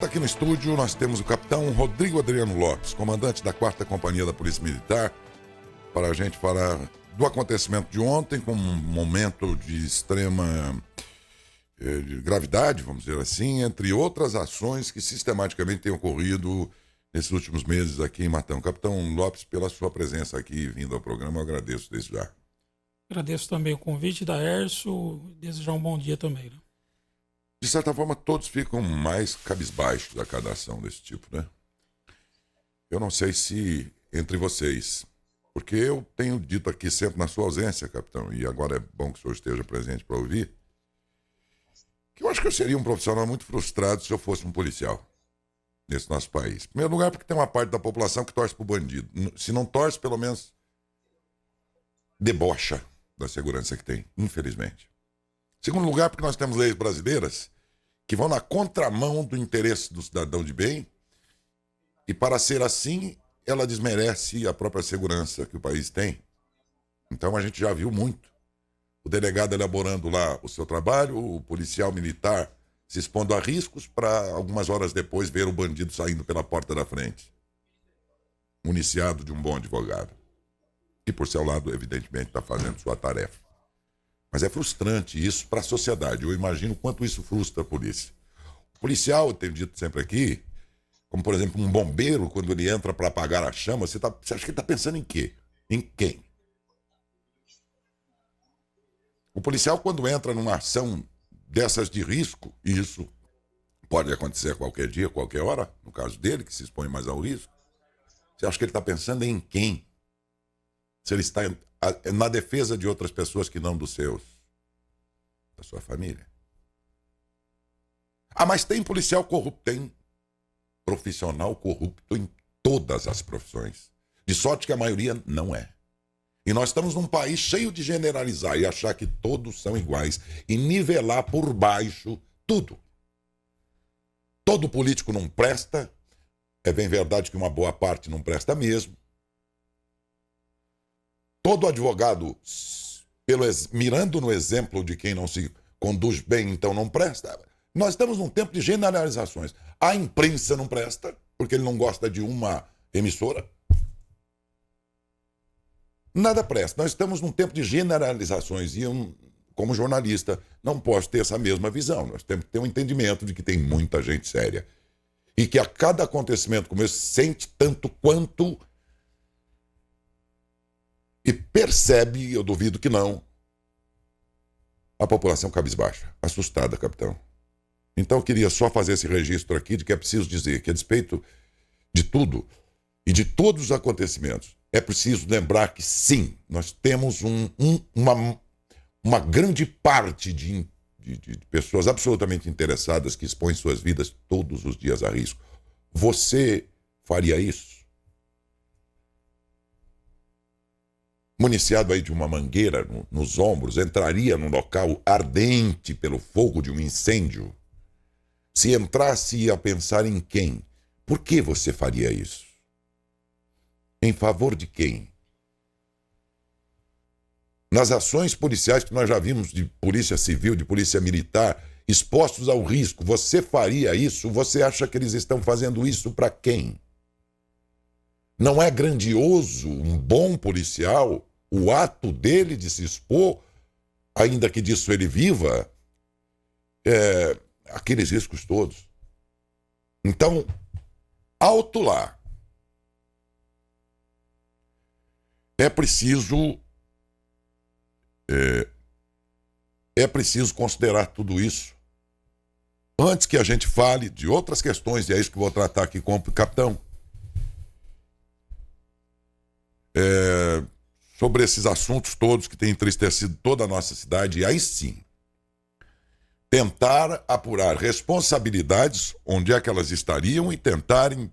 Aqui no estúdio nós temos o capitão Rodrigo Adriano Lopes, comandante da 4ª Companhia da Polícia Militar, para a gente falar do acontecimento de ontem, com um momento de extrema gravidade, vamos dizer assim, entre outras ações que sistematicamente têm ocorrido nesses últimos meses aqui em Matão. Capitão Lopes, pela sua presença aqui vindo ao programa, eu agradeço desde já. Agradeço também o convite da Erso, desejar um bom dia também, né? De certa forma, todos ficam mais cabisbaixos a cada ação desse tipo, né? Eu não sei se entre vocês, porque eu tenho dito aqui sempre na sua ausência, capitão, e agora é bom que o senhor esteja presente para ouvir, que eu acho que eu seria um profissional muito frustrado se eu fosse um policial nesse nosso país. Em primeiro lugar, porque tem uma parte da população que torce pro bandido. Se não torce, pelo menos debocha da segurança que tem, infelizmente. Segundo lugar, porque nós temos leis brasileiras que vão na contramão do interesse do cidadão de bem, e para ser assim, ela desmerece a própria segurança que o país tem. Então a gente já viu muito. O delegado elaborando lá o seu trabalho, o policial militar se expondo a riscos para algumas horas depois ver o bandido saindo pela porta da frente, municiado de um bom advogado, que por seu lado evidentemente está fazendo sua tarefa. Mas é frustrante isso para a sociedade. Eu imagino quanto isso frustra a polícia. O policial, eu tenho dito sempre aqui, como por exemplo um bombeiro, quando ele entra para apagar a chama, você acha que ele está pensando em quê? Em quem? O policial, quando entra numa ação dessas de risco, e isso pode acontecer qualquer dia, qualquer hora, no caso dele, que se expõe mais ao risco, você acha que ele está pensando em quem? Se ele está na defesa de outras pessoas que não dos seus, da sua família. Ah, mas tem policial corrupto, tem profissional corrupto em todas as profissões. De sorte que a maioria não é. E nós estamos num país cheio de generalizar e achar que todos são iguais e nivelar por baixo tudo. Todo político não presta, é bem verdade que uma boa parte não presta mesmo. Todo advogado, mirando no exemplo de quem não se conduz bem, então não presta. Nós estamos num tempo de generalizações. A imprensa não presta, porque ele não gosta de uma emissora. Nada presta. Nós estamos num tempo de generalizações e eu, como jornalista, não posso ter essa mesma visão. Nós temos que ter um entendimento de que tem muita gente séria. E que a cada acontecimento como esse sente tanto quanto e percebe, eu duvido que não, a população cabisbaixa, assustada, capitão. Então eu queria só fazer esse registro aqui de que é preciso dizer que, a despeito de tudo e de todos os acontecimentos, é preciso lembrar que sim, nós temos uma grande parte de pessoas absolutamente interessadas que expõem suas vidas todos os dias a risco. Você faria isso? Municiado aí de uma mangueira nos ombros, entraria num local ardente pelo fogo de um incêndio? Se entrasse, ia pensar em quem? Por que você faria isso? Em favor de quem? Nas ações policiais que nós já vimos de polícia civil, de polícia militar, expostos ao risco, você faria isso? Você acha que eles estão fazendo isso para quem? Não é grandioso um bom policial, o ato dele de se expor, ainda que disso ele viva, aqueles riscos todos. Então, alto lá. É preciso considerar tudo isso antes que a gente fale de outras questões, e é isso que eu vou tratar aqui com o capitão. Sobre esses assuntos todos que têm entristecido toda a nossa cidade, e aí sim, tentar apurar responsabilidades, onde é que elas estariam, e tentarem,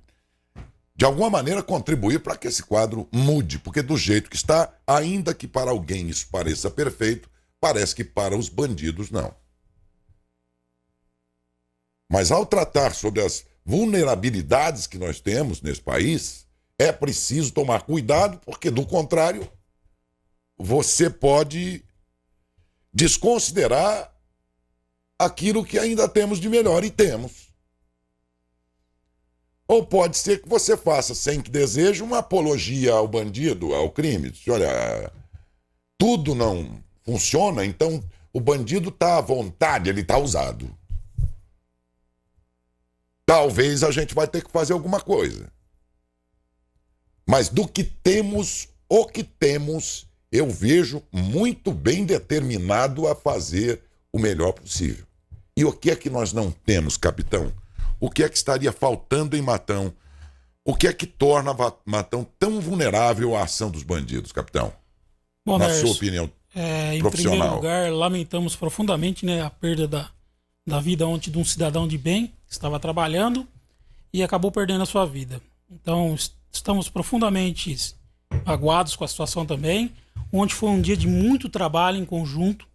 de alguma maneira, contribuir para que esse quadro mude, porque do jeito que está, ainda que para alguém isso pareça perfeito, parece que para os bandidos não. Mas ao tratar sobre as vulnerabilidades que nós temos nesse país, é preciso tomar cuidado, porque do contrário, você pode desconsiderar aquilo que ainda temos de melhor, e temos. Ou pode ser que você faça, sem que deseje, uma apologia ao bandido, ao crime. Olha, tudo não funciona, então o bandido está à vontade, ele está usado. Talvez a gente vai ter que fazer alguma coisa. Mas do que temos, o que temos, eu vejo muito bem determinado a fazer o melhor possível. E o que é que nós não temos, capitão? O que é que estaria faltando em Matão? O que é que torna Matão tão vulnerável à ação dos bandidos, capitão? Bom, na Nerso, sua opinião em profissional. primeiro lugar, lamentamos profundamente, né, a perda da vida ontem de um cidadão de bem que estava trabalhando e acabou perdendo a sua vida. Então, estamos profundamente magoados com a situação também. Ontem foi um dia de muito trabalho em conjunto,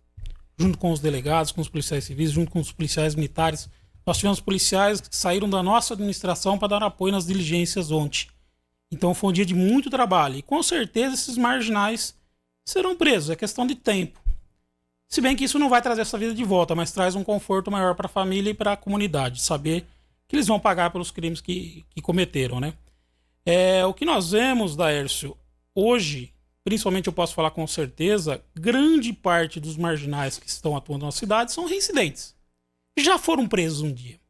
junto com os delegados, com os policiais civis, junto com os policiais militares. Nós tivemos policiais que saíram da nossa administração para dar apoio nas diligências ontem. Então foi um dia de muito trabalho. E com certeza esses marginais serão presos, é questão de tempo. Se bem que isso não vai trazer essa vida de volta, mas traz um conforto maior para a família e para a comunidade, saber que eles vão pagar pelos crimes que cometeram, né? O que nós vemos, Daércio, hoje, principalmente eu posso falar com certeza, grande parte dos marginais que estão atuando na cidade são reincidentes. Já foram presos um dia.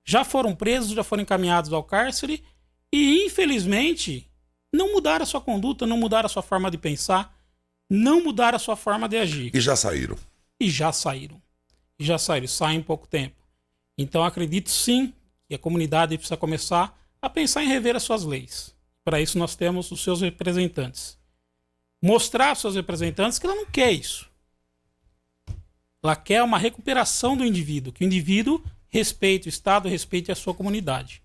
Já foram presos, já foram encaminhados ao cárcere e, infelizmente, não mudaram a sua conduta, não mudaram a sua forma de pensar, não mudaram a sua forma de agir. E já saíram. Saem em pouco tempo. Então, acredito sim que a comunidade precisa começar a pensar em rever as suas leis. Para isso, nós temos os seus representantes. Mostrar aos seus representantes que ela não quer isso. Ela quer uma recuperação do indivíduo, que o indivíduo respeite o Estado, respeite a sua comunidade.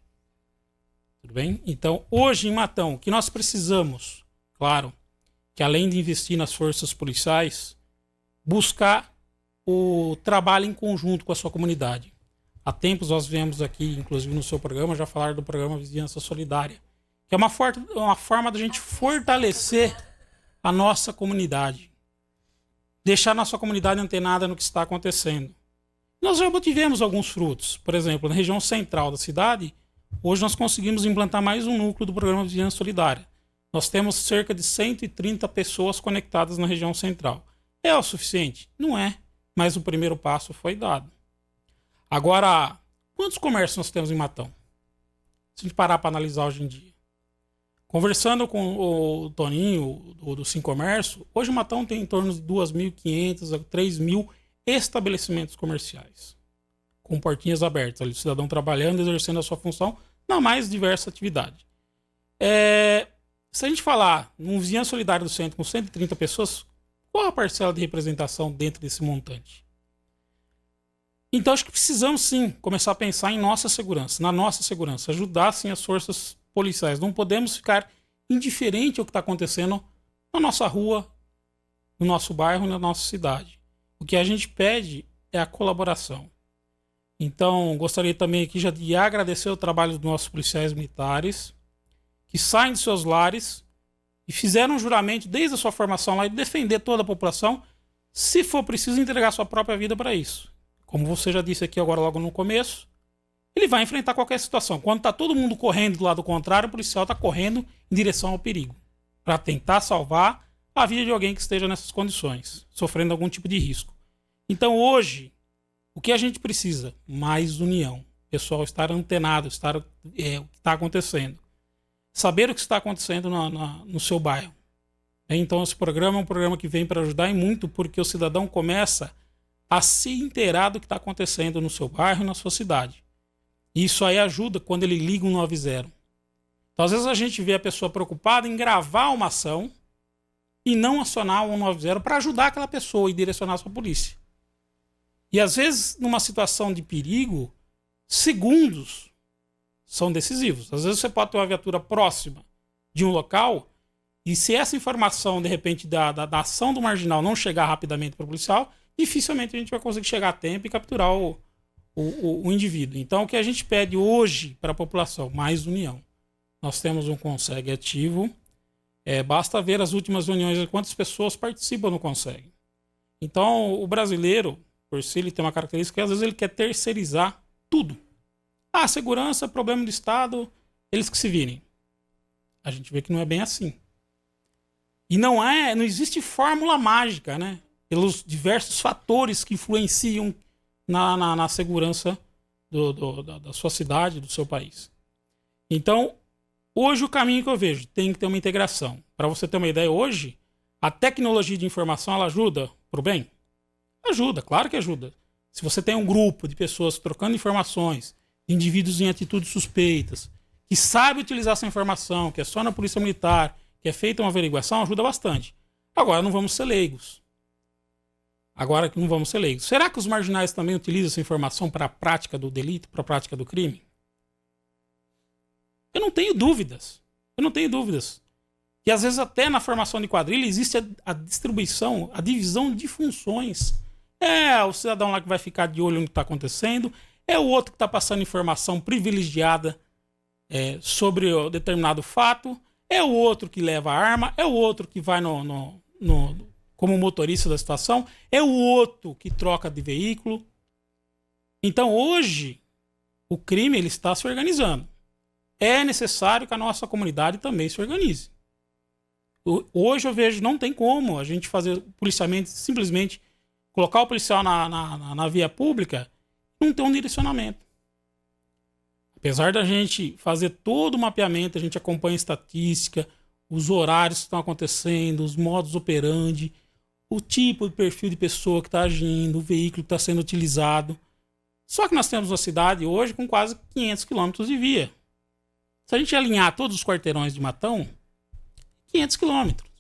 Tudo bem? Então, hoje em Matão, o que nós precisamos, claro, que além de investir nas forças policiais, buscar o trabalho em conjunto com a sua comunidade. Há tempos nós viemos aqui, inclusive no seu programa, já falar do programa Vizinhança Solidária, que é uma forma da gente fortalecer a nossa comunidade. Deixar a nossa comunidade antenada no que está acontecendo. Nós já obtivemos alguns frutos. Por exemplo, na região central da cidade, hoje nós conseguimos implantar mais um núcleo do programa Vizinhança Solidária. Nós temos cerca de 130 pessoas conectadas na região central. É o suficiente? Não é, mas o primeiro passo foi dado. Agora, quantos comércios nós temos em Matão? Se a gente parar para analisar hoje em dia. Conversando com o Toninho, do Sim Comércio, hoje o Matão tem em torno de 2.500 a 3.000 estabelecimentos comerciais, com portinhas abertas, ali, o cidadão trabalhando, exercendo a sua função na mais diversa atividade. Se a gente falar num Vizinhança Solidária do Centro com 130 pessoas, qual a parcela de representação dentro desse montante? Então acho que precisamos sim começar a pensar em nossa segurança, na nossa segurança, ajudar sim as forças policiais. Não podemos ficar indiferente ao que está acontecendo na nossa rua, no nosso bairro, na nossa cidade. O que a gente pede é a colaboração. Então, gostaria também aqui já de agradecer o trabalho dos nossos policiais militares, que saem de seus lares e fizeram um juramento desde a sua formação lá de defender toda a população, se for preciso entregar sua própria vida para isso. Como você já disse aqui agora logo no começo, ele vai enfrentar qualquer situação. Quando está todo mundo correndo do lado contrário, o policial está correndo em direção ao perigo, para tentar salvar a vida de alguém que esteja nessas condições, sofrendo algum tipo de risco. Então hoje, o que a gente precisa? Mais união. O pessoal estar antenado, o que está acontecendo. Saber o que está acontecendo no seu bairro. Então esse programa é um programa que vem para ajudar e muito, porque o cidadão começa a se inteirar do que está acontecendo no seu bairro e na sua cidade. E isso aí ajuda quando ele liga o 190. Então, às vezes a gente vê a pessoa preocupada em gravar uma ação e não acionar o 190 para ajudar aquela pessoa e direcionar a sua polícia. E às vezes, numa situação de perigo, segundos são decisivos. Às vezes você pode ter uma viatura próxima de um local e se essa informação, de repente, da ação do marginal não chegar rapidamente para o policial, dificilmente a gente vai conseguir chegar a tempo e capturar o indivíduo. Então, o que a gente pede hoje para a população? Mais união. Nós temos um CONSEG ativo. Basta ver as últimas reuniões, quantas pessoas participam no CONSEG. Então, o brasileiro, por si, ele tem uma característica que às vezes ele quer terceirizar tudo. Ah, segurança, problema do Estado, eles que se virem. A gente vê que não é bem assim. E não existe fórmula mágica, né? Pelos diversos fatores que influenciam na segurança da sua cidade, do seu país. Então, hoje o caminho que eu vejo tem que ter uma integração. Para você ter uma ideia, hoje, a tecnologia de informação, ela ajuda pro bem? Ajuda, claro que ajuda. Se você tem um grupo de pessoas trocando informações, indivíduos em atitudes suspeitas, que sabe utilizar essa informação, que é só na polícia militar, que é feita uma averiguação, ajuda bastante. Agora não vamos ser leigos. Será que os marginais também utilizam essa informação para a prática do delito, para a prática do crime? Eu não tenho dúvidas. Que às vezes até na formação de quadrilha existe a distribuição, a divisão de funções. É o cidadão lá que vai ficar de olho no que está acontecendo, é o outro que está passando informação privilegiada sobre o determinado fato, é o outro que leva a arma, é o outro que vai como motorista da situação, é o outro que troca de veículo. Então hoje o crime ele está se organizando. É necessário que a nossa comunidade também se organize. Hoje eu vejo, não tem como a gente fazer policiamento, simplesmente colocar o policial na via pública e não ter um direcionamento. Apesar da gente fazer todo o mapeamento, a gente acompanha a estatística, os horários que estão acontecendo, os modus operandi, o tipo de perfil de pessoa que está agindo, o veículo que está sendo utilizado. Só que nós temos uma cidade hoje com quase 500 quilômetros de via. Se a gente alinhar todos os quarteirões de Matão, 500 quilômetros.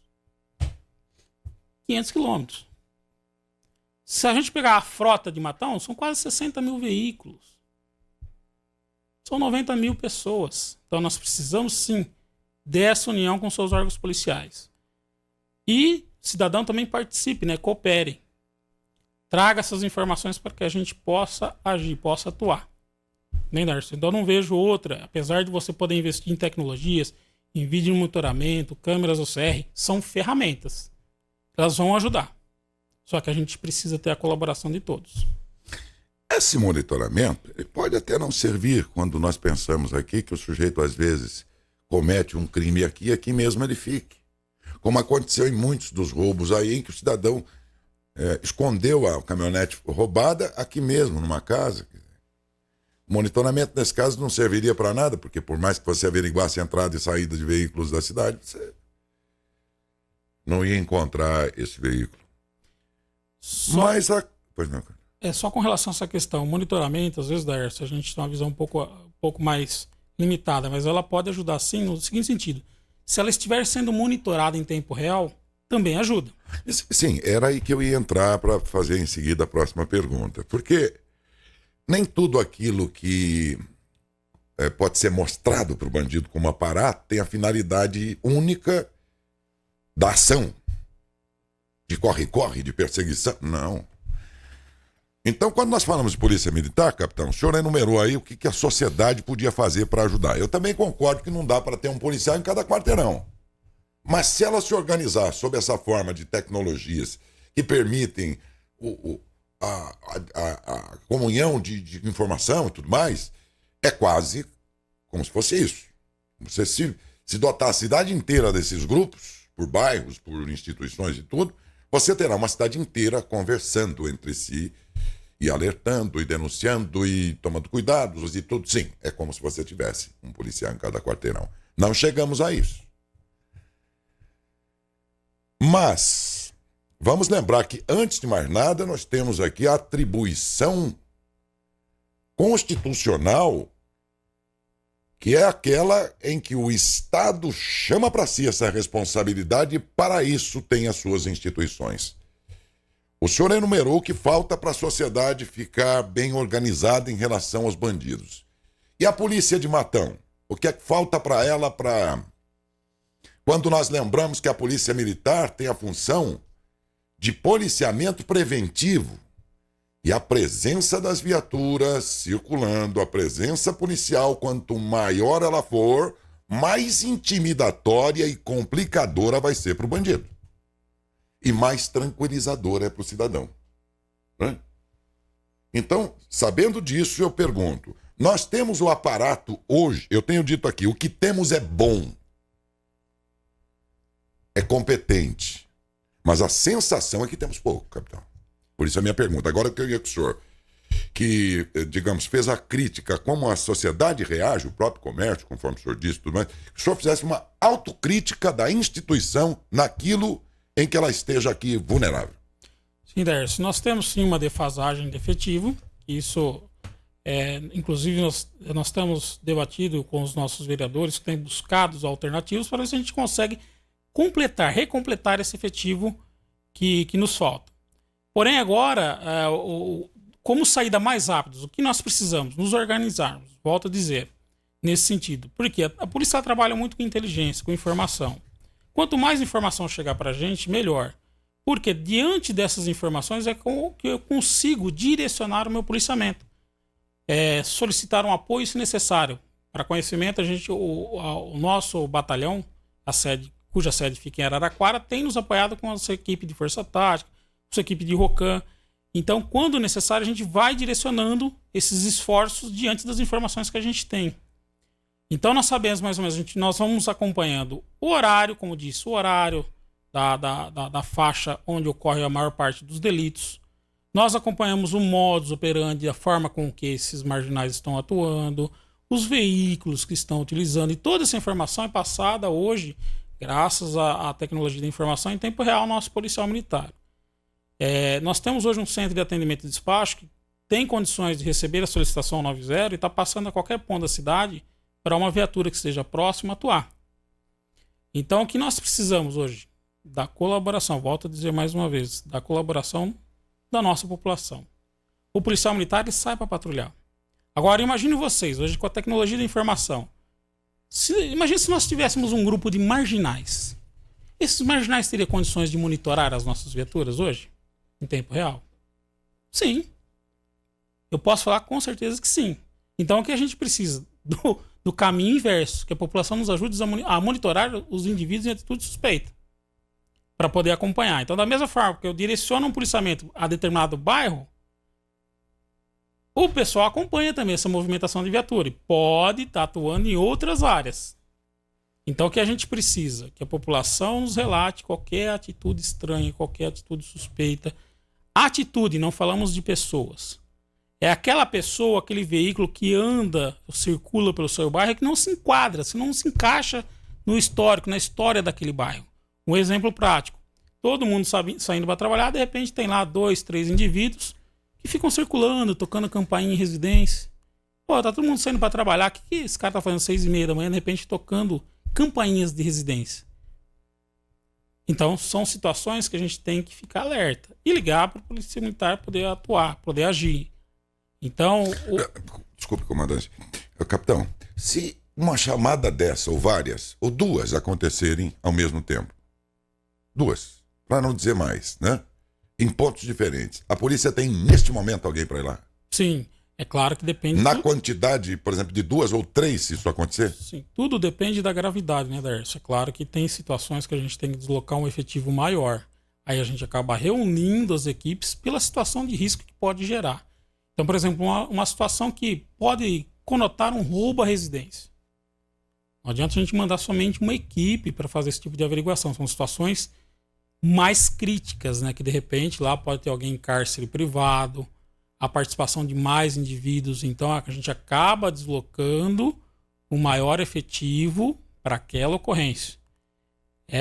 500 quilômetros. Se a gente pegar a frota de Matão, são quase 60 mil veículos. São 90 mil pessoas. Então nós precisamos sim dessa união com seus órgãos policiais. E o cidadão também participe, né? Coopere. Traga essas informações para que a gente possa agir, possa atuar. Nem Darcy. Então eu não vejo outra, apesar de você poder investir em tecnologias, em vídeo monitoramento, câmeras OCR, são ferramentas. Elas vão ajudar. Só que a gente precisa ter a colaboração de todos. Esse monitoramento ele pode até não servir quando nós pensamos aqui que o sujeito às vezes comete um crime aqui e aqui mesmo ele fique. Como aconteceu em muitos dos roubos aí em que o cidadão escondeu a caminhonete roubada aqui mesmo, numa casa. O monitoramento nesse caso não serviria para nada, porque por mais que você averiguasse a entrada e saída de veículos da cidade, você não ia encontrar esse veículo. Mas pois não, cara. Só com relação a essa questão, o monitoramento, às vezes, Darcy, a gente tem uma visão um pouco mais limitada, mas ela pode ajudar sim no seguinte sentido. Se ela estiver sendo monitorada em tempo real, também ajuda. Sim, era aí que eu ia entrar para fazer em seguida a próxima pergunta. Porque nem tudo aquilo que pode ser mostrado para o bandido como aparato tem a finalidade única da ação. De corre-corre, de perseguição. Não. Então, quando nós falamos de polícia militar, capitão, o senhor enumerou aí o que a sociedade podia fazer para ajudar. Eu também concordo que não dá para ter um policial em cada quarteirão. Mas se ela se organizar sob essa forma de tecnologias que permitem a comunhão de informação e tudo mais, é quase como se fosse isso. Você se dotar a cidade inteira desses grupos, por bairros, por instituições e tudo, você terá uma cidade inteira conversando entre si e alertando, e denunciando, e tomando cuidados e tudo. Sim, é como se você tivesse um policial em cada quarteirão. Não chegamos a isso. Mas, vamos lembrar que, antes de mais nada, nós temos aqui a atribuição constitucional, que é aquela em que o Estado chama para si essa responsabilidade e, para isso, tem as suas instituições. O senhor enumerou que falta para a sociedade ficar bem organizada em relação aos bandidos. E a polícia de Matão? O que é que falta para ela quando nós lembramos que a polícia militar tem a função de policiamento preventivo e a presença das viaturas circulando, a presença policial, quanto maior ela for, mais intimidatória e complicadora vai ser para o bandido. E mais tranquilizadora é para o cidadão. Né? Então, sabendo disso, eu pergunto, Nós temos o aparato hoje, eu tenho dito aqui, o que temos é bom, é competente, mas a sensação é que temos pouco, capitão. Por isso a minha pergunta. Agora eu queria que o senhor, que, digamos, fez a crítica, como a sociedade reage, o próprio comércio, conforme o senhor disse, tudo mais, que o senhor fizesse uma autocrítica da instituição naquilo em que ela esteja aqui vulnerável. Sim, Dércio, nós temos sim uma defasagem de efetivo, isso... inclusive nós temos debatido com os nossos vereadores que têm buscado alternativas para ver se a gente consegue recompletar esse efetivo que nos falta. Porém agora, como saída mais rápida, o que nós precisamos? Nos organizarmos, volto a dizer, nesse sentido. Porque a polícia trabalha muito com inteligência, com informação. Quanto mais informação chegar para a gente, melhor. Porque diante dessas informações é que eu consigo direcionar o meu policiamento. Solicitar um apoio se necessário. Para conhecimento, o nosso batalhão, cuja sede fica em Araraquara, tem nos apoiado com a sua equipe de Força Tática, com a sua equipe de ROCAM. Então, quando necessário, a gente vai direcionando esses esforços diante das informações que a gente tem. Então, nós sabemos mais ou menos, nós vamos acompanhando o horário, como disse, o horário da faixa onde ocorre a maior parte dos delitos. Nós acompanhamos o modus operandi, a forma com que esses marginais estão atuando, os veículos que estão utilizando, e toda essa informação é passada hoje, graças à tecnologia da informação, em tempo real ao nosso policial militar. Nós temos hoje um centro de atendimento e despacho que tem condições de receber a solicitação 90 e está passando a qualquer ponto da cidade para uma viatura que esteja próxima atuar. Então, o que nós precisamos hoje? Da colaboração, volto a dizer mais uma vez, da colaboração da nossa população. O policial militar ele sai para patrulhar. Agora, imagine vocês, hoje com a tecnologia da informação. Imagine se nós tivéssemos um grupo de marginais. Esses marginais teriam condições de monitorar as nossas viaturas hoje? Em tempo real? Sim. Eu posso falar com certeza que sim. Então, o que a gente precisa? Do caminho inverso, que a população nos ajude a monitorar os indivíduos em atitude suspeita, para poder acompanhar. Então, da mesma forma que eu direciono um policiamento a determinado bairro, o pessoal acompanha também essa movimentação de viatura e pode estar atuando em outras áreas. Então, o que a gente precisa? Que a população nos relate qualquer atitude estranha, qualquer atitude suspeita. Atitude, não falamos de pessoas. É aquela pessoa, aquele veículo que anda, circula pelo seu bairro, que não se enquadra, se não se encaixa no histórico, na história daquele bairro. Um exemplo prático. Todo mundo saindo para trabalhar, de repente tem lá 2, 3 indivíduos que ficam circulando, tocando campainha em residência. Pô, tá todo mundo saindo para trabalhar. O que esse cara tá fazendo 6h30 da manhã, de repente tocando campainhas de residência? Então, são situações que a gente tem que ficar alerta e ligar para o polícia militar poder atuar, poder agir. Então... Desculpe, comandante. Capitão, se uma chamada dessa, ou várias, ou duas acontecerem ao mesmo tempo, duas, para não dizer mais, né? Em pontos diferentes. A polícia tem, neste momento, alguém para ir lá? Sim, é claro que depende... Na quantidade, por exemplo, de 2 ou 3, se isso acontecer? Sim, tudo depende da gravidade, né, Dércio? É claro que tem situações que a gente tem que deslocar um efetivo maior. Aí a gente acaba reunindo as equipes pela situação de risco que pode gerar. Então, por exemplo, uma situação que pode conotar um roubo à residência. Não adianta a gente mandar somente uma equipe para fazer esse tipo de averiguação. São situações mais críticas, né? Que de repente lá pode ter alguém em cárcere privado, a participação de mais indivíduos. Então a gente acaba deslocando um maior efetivo para aquela ocorrência.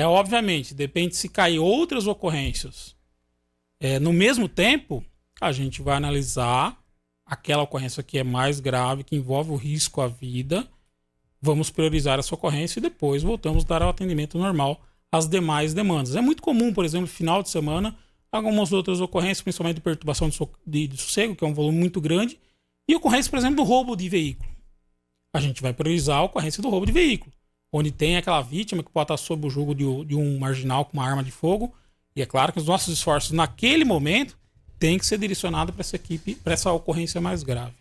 Obviamente, depende se cair outras ocorrências. No mesmo tempo, a gente vai analisar aquela ocorrência que é mais grave, que envolve o risco à vida. Vamos priorizar essa ocorrência e depois voltamos a dar o atendimento normal às demais demandas. É muito comum, por exemplo, no final de semana, algumas outras ocorrências, principalmente de perturbação de sossego, que é um volume muito grande, e ocorrência, por exemplo, do roubo de veículo. A gente vai priorizar a ocorrência do roubo de veículo, onde tem aquela vítima que pode estar sob o jugo de um marginal com uma arma de fogo, e é claro que os nossos esforços naquele momento têm que ser direcionados para essa equipe, para essa ocorrência mais grave.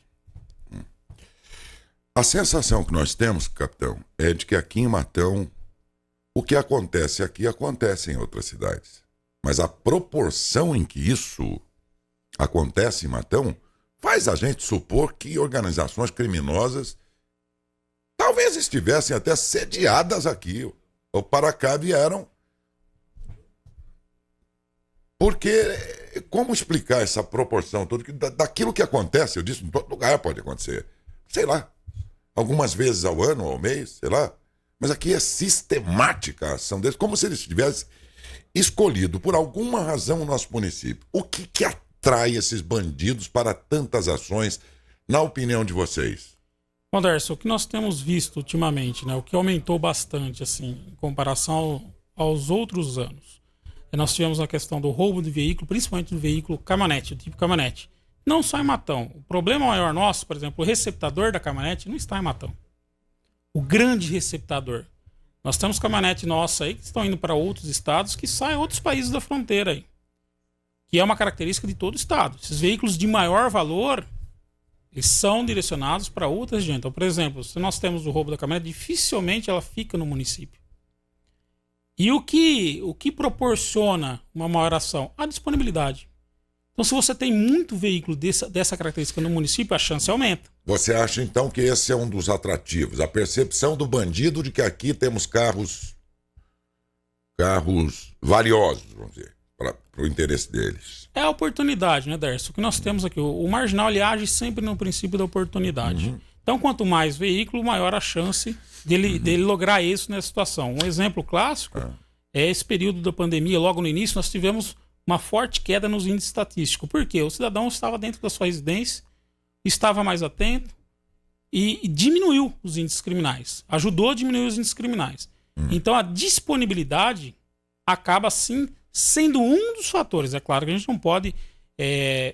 A sensação que nós temos, capitão, é de que aqui em Matão, o que acontece aqui acontece em outras cidades. Mas a proporção em que isso acontece em Matão faz a gente supor que organizações criminosas talvez estivessem até sediadas aqui, ou para cá vieram. Porque como explicar essa proporção toda daquilo que acontece? Eu disse, em todo lugar pode acontecer. Sei lá, algumas vezes ao ano, ao mês, sei lá. Mas aqui é sistemática a ação deles, como se eles tivessem escolhido por alguma razão o nosso município. O que atrai esses bandidos para tantas ações, na opinião de vocês? Bom, Darcy, o que nós temos visto ultimamente, né, o que aumentou bastante assim, em comparação aos outros anos, nós tivemos a questão do roubo de veículo, principalmente do veículo caminhonete, do tipo caminhonete. Não só em Matão. O problema maior nosso, por exemplo, o receptador da caminhonete não está em Matão. O grande receptador. Nós temos caminhonete nossa aí que estão indo para outros estados, que saem outros países da fronteira aí. Que é uma característica de todo estado. Esses veículos de maior valor, eles são direcionados para outras regiões. Então, por exemplo, se nós temos o roubo da caminhonete, dificilmente ela fica no município. E o que proporciona uma maior ação? A disponibilidade. Então, se você tem muito veículo dessa característica no município, a chance aumenta. Você acha, então, que esse é um dos atrativos? A percepção do bandido de que aqui temos carros valiosos, vamos dizer, para o interesse deles. É a oportunidade, né, Darcy? O que nós temos aqui, o marginal, ele age sempre no princípio da oportunidade. Uhum. Então, quanto mais veículo, maior a chance dele lograr isso nessa situação. Um exemplo clássico é esse período da pandemia. Logo no início, nós tivemos uma forte queda nos índices estatísticos. Por quê? O cidadão estava dentro da sua residência, estava mais atento e diminuiu os índices criminais. Ajudou a diminuir os índices criminais. Então, a disponibilidade acaba, sim, sendo um dos fatores. É claro que a gente não pode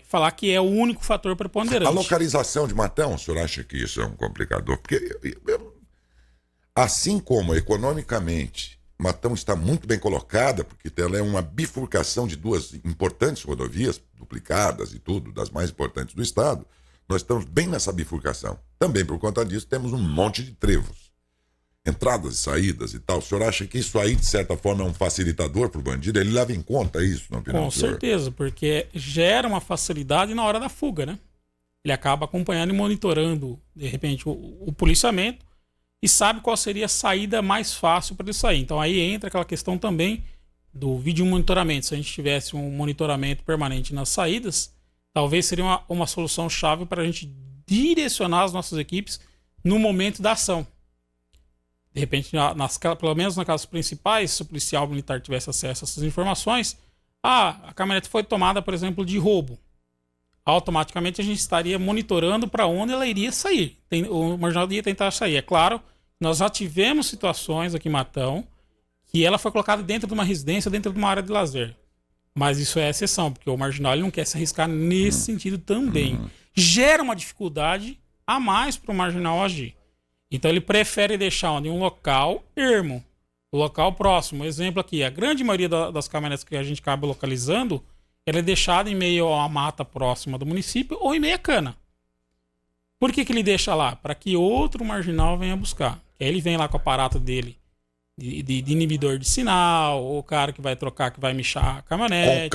falar que é o único fator preponderante. A localização de Matão, o senhor acha que isso é um complicador? Porque, assim como economicamente Matão está muito bem colocada, porque ela é uma bifurcação de duas importantes rodovias, duplicadas e tudo, das mais importantes do estado, nós estamos bem nessa bifurcação. Também por conta disso temos um monte de trevos, entradas e saídas e tal. O senhor acha que isso aí, de certa forma, é um facilitador para o bandido? Ele leva em conta isso, na opinião do senhor? Com certeza, porque gera uma facilidade na hora da fuga, né? Ele acaba acompanhando e monitorando, de repente, o policiamento e sabe qual seria a saída mais fácil para ele sair. Então aí entra aquela questão também do vídeo monitoramento. Se a gente tivesse um monitoramento permanente nas saídas, talvez seria uma solução chave para a gente direcionar as nossas equipes no momento da ação. De repente, pelo menos nas casas principais, se o policial militar tivesse acesso a essas informações, a caminhonete foi tomada, por exemplo, de roubo. Automaticamente a gente estaria monitorando para onde ela iria sair. O marginal ia tentar sair. É claro, nós já tivemos situações aqui em Matão que ela foi colocada dentro de uma residência, dentro de uma área de lazer. Mas isso é exceção, porque o marginal ele não quer se arriscar nesse sentido também. Gera uma dificuldade a mais para o marginal agir. Então ele prefere deixar onde um local ermo, o local próximo. Exemplo aqui, a grande maioria das caminhonetes que a gente acaba localizando, ela é deixada em meio a uma mata próxima do município ou em meia cana. Por que ele deixa lá? Para que outro marginal venha buscar. Aí ele vem lá com o aparato dele de inibidor de sinal, ou o cara que vai trocar, que vai mexer a caminhonete.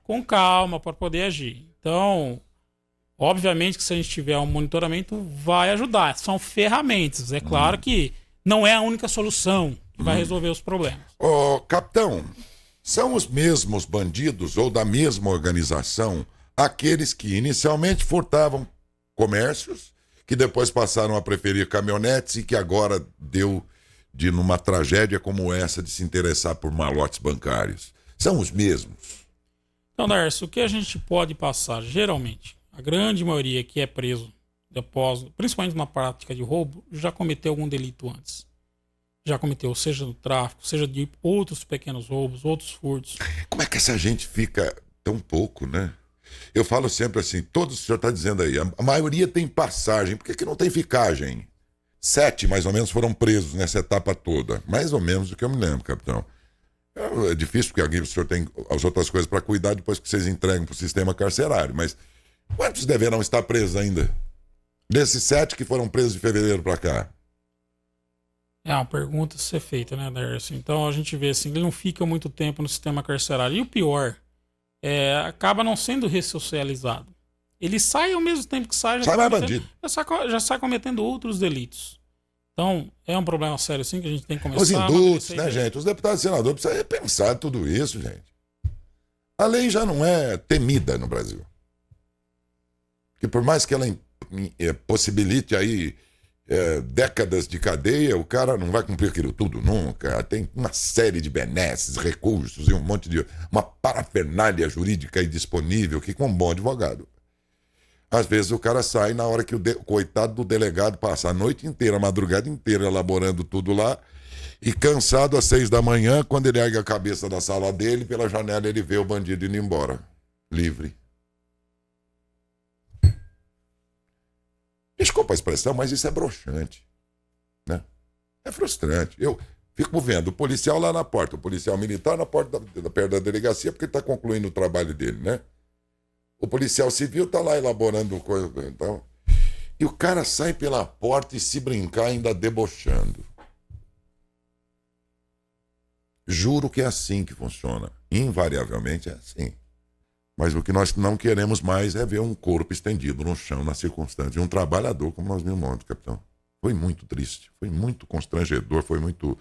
Com calma, para poder agir. Então, obviamente que se a gente tiver um monitoramento, vai ajudar. São ferramentas. É claro que não é a única solução que vai resolver os problemas. Ô, capitão, são os mesmos bandidos ou da mesma organização aqueles que inicialmente furtavam comércios, que depois passaram a preferir caminhonetes e que agora deu de, numa tragédia como essa, de se interessar por malotes bancários? São os mesmos? Então, Darcy, o que a gente pode passar, geralmente, a grande maioria que é preso após, principalmente na prática de roubo, já cometeu algum delito antes. Já cometeu, seja no tráfico, seja de outros pequenos roubos, outros furtos. Como é que essa gente fica tão pouco, né? Eu falo sempre assim, todos o senhor está dizendo aí, a maioria tem passagem, por que não tem ficagem? 7, mais ou menos, foram presos nessa etapa toda. Mais ou menos do que eu me lembro, capitão. É difícil, porque aqui o senhor tem as outras coisas para cuidar depois que vocês entregam para o sistema carcerário. Mas quantos deverão estar presos ainda? Desses 7 que foram presos de fevereiro para cá? É uma pergunta a ser feita, né, Darcy? Então a gente vê assim, ele não fica muito tempo no sistema carcerário. E o pior, acaba não sendo ressocializado. ele sai ao mesmo tempo que sai, Sai mais bandido. já sai cometendo outros delitos. Então, é um problema sério, sim, que a gente tem que começar Os indultos, né, ideia. gente? Os deputados e senadores precisam repensar tudo isso, gente. A lei já não é temida no Brasil. Porque por mais que ela possibilite aí décadas de cadeia, o cara não vai cumprir aquilo tudo nunca. Tem uma série de benesses, recursos e um monte de... uma parafernália jurídica aí disponível que, com um bom advogado, às vezes o cara sai na hora que o coitado do delegado passa a noite inteira, a madrugada inteira elaborando tudo lá, e cansado às 6 da manhã, quando ele ergue a cabeça da sala dele, pela janela ele vê o bandido indo embora, livre. Desculpa a expressão, mas isso é broxante, né? É frustrante. Eu fico vendo o policial lá na porta, o policial militar na porta perto da delegacia, porque ele está concluindo o trabalho dele, né? O policial civil está lá elaborando coisa. Então, e o cara sai pela porta e, se brincar, ainda debochando. Juro que é assim que funciona. Invariavelmente é assim. Mas o que nós não queremos mais é ver um corpo estendido no chão, na circunstância de um trabalhador como nós vimos ontem, capitão. Foi muito triste, foi muito constrangedor, foi muito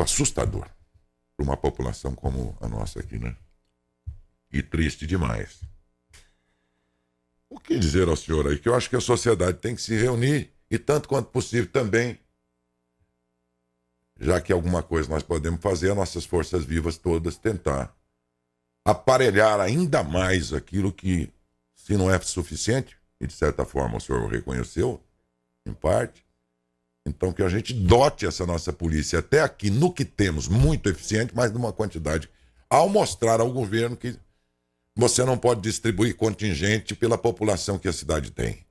assustador para uma população como a nossa aqui, né? E triste demais. O que dizer ao senhor aí? Que eu acho que a sociedade tem que se reunir e, tanto quanto possível, também, já que alguma coisa nós podemos fazer, as nossas forças vivas todas tentar aparelhar ainda mais aquilo que, se não é suficiente, e de certa forma o senhor reconheceu, em parte, então que a gente dote essa nossa polícia até aqui, no que temos, muito eficiente, mas numa quantidade, ao mostrar ao governo que você não pode distribuir contingente pela população que a cidade tem.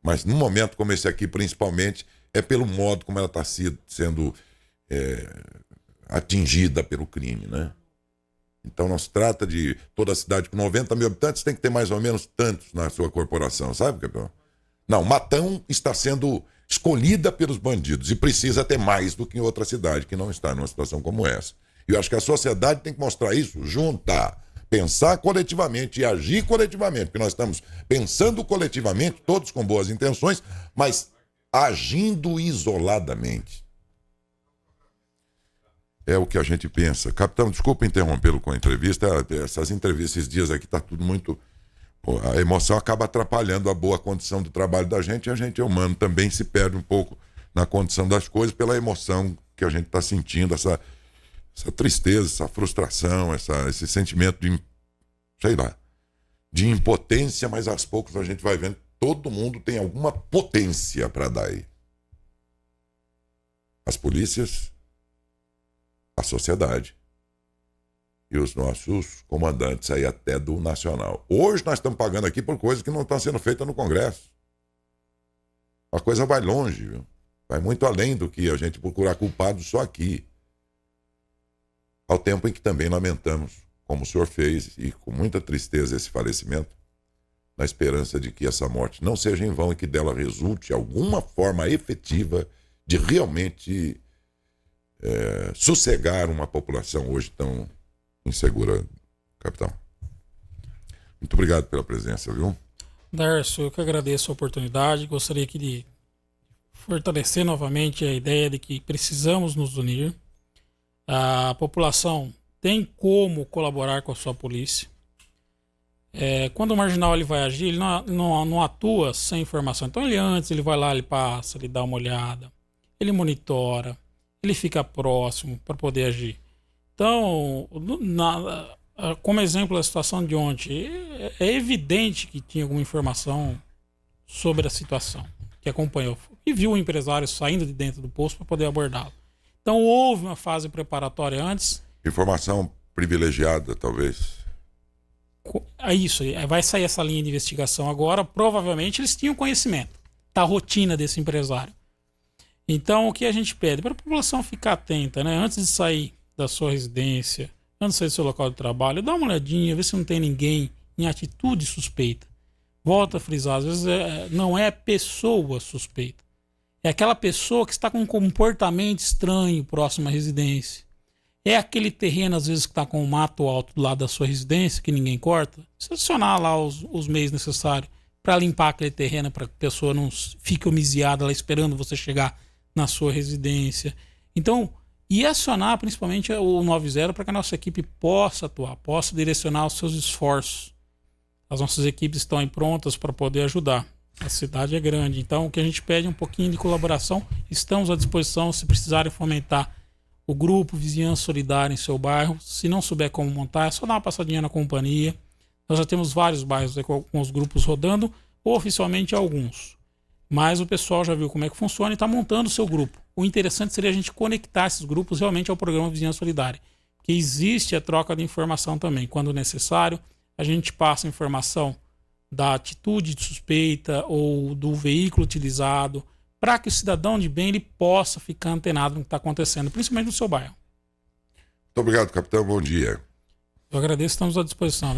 Mas num momento como esse aqui, principalmente, é pelo modo como ela está sendo atingida pelo crime, né? Então não se trata de toda a cidade com 90 mil habitantes, tem que ter mais ou menos tantos na sua corporação, sabe, capitão? Não, Matão está sendo escolhida pelos bandidos e precisa ter mais do que em outra cidade que não está numa situação como essa. E eu acho que a sociedade tem que mostrar isso, juntar, pensar coletivamente e agir coletivamente, porque nós estamos pensando coletivamente, todos com boas intenções, mas agindo isoladamente. É o que a gente pensa. Capitão, desculpa interrompê-lo com a entrevista. Essas entrevistas, esses dias aqui, tá tudo muito... A emoção acaba atrapalhando a boa condição do trabalho da gente, e a gente, humano, também se perde um pouco na condição das coisas pela emoção que a gente está sentindo, essa tristeza, essa frustração, esse sentimento de, sei lá, de impotência, mas aos poucos a gente vai vendo que todo mundo tem alguma potência para dar aí. As polícias, a sociedade e os nossos comandantes aí até do Nacional. Hoje nós estamos pagando aqui por coisas que não estão sendo feitas no Congresso. A coisa vai longe, viu? Vai muito além do que a gente procurar culpados só aqui. Ao tempo em que também lamentamos, como o senhor fez, e com muita tristeza esse falecimento, na esperança de que essa morte não seja em vão e que dela resulte alguma forma efetiva de realmente sossegar uma população hoje tão insegura, capitão. Muito obrigado pela presença, viu? Darcio, eu que agradeço a oportunidade. Gostaria aqui de fortalecer novamente a ideia de que precisamos nos unir. A população tem como colaborar com a sua polícia. Quando o marginal ele vai agir, ele não atua sem informação. Então ele vai lá, ele passa, ele dá uma olhada, ele monitora, ele fica próximo para poder agir. Então, como exemplo da situação de ontem, é evidente que tinha alguma informação sobre a situação, que acompanhou e viu o empresário saindo de dentro do posto para poder abordá-lo. Então houve uma fase preparatória antes. Informação privilegiada, talvez. É isso, vai sair essa linha de investigação agora. Provavelmente eles tinham conhecimento da rotina desse empresário. Então o que a gente pede para a população ficar atenta, né? Antes de sair da sua residência, antes de sair do seu local de trabalho, dá uma olhadinha, vê se não tem ninguém em atitude suspeita. Volta a frisar, às vezes não é pessoa suspeita. É aquela pessoa que está com um comportamento estranho próximo à residência. É aquele terreno, às vezes, que está com um mato alto do lado da sua residência, que ninguém corta. Você acionar lá os meios necessários para limpar aquele terreno, para que a pessoa não fique homiziada lá esperando você chegar na sua residência. Então, e acionar principalmente o 90 para que a nossa equipe possa atuar, possa direcionar os seus esforços. As nossas equipes estão aí prontas para poder ajudar. A cidade é grande, então o que a gente pede é um pouquinho de colaboração. Estamos à disposição se precisarem fomentar o grupo Vizinhança Solidária em seu bairro. Se não souber como montar, é só dar uma passadinha na companhia. Nós já temos vários bairros aí com os grupos rodando, ou oficialmente alguns. Mas o pessoal já viu como é que funciona e está montando o seu grupo. O interessante seria a gente conectar esses grupos realmente ao programa Vizinhança Solidária. Porque existe a troca de informação também. Quando necessário, a gente passa a informação da atitude de suspeita ou do veículo utilizado, para que o cidadão de bem ele possa ficar antenado no que está acontecendo, principalmente no seu bairro. Muito obrigado, capitão. Bom dia. Eu agradeço, estamos à disposição, André.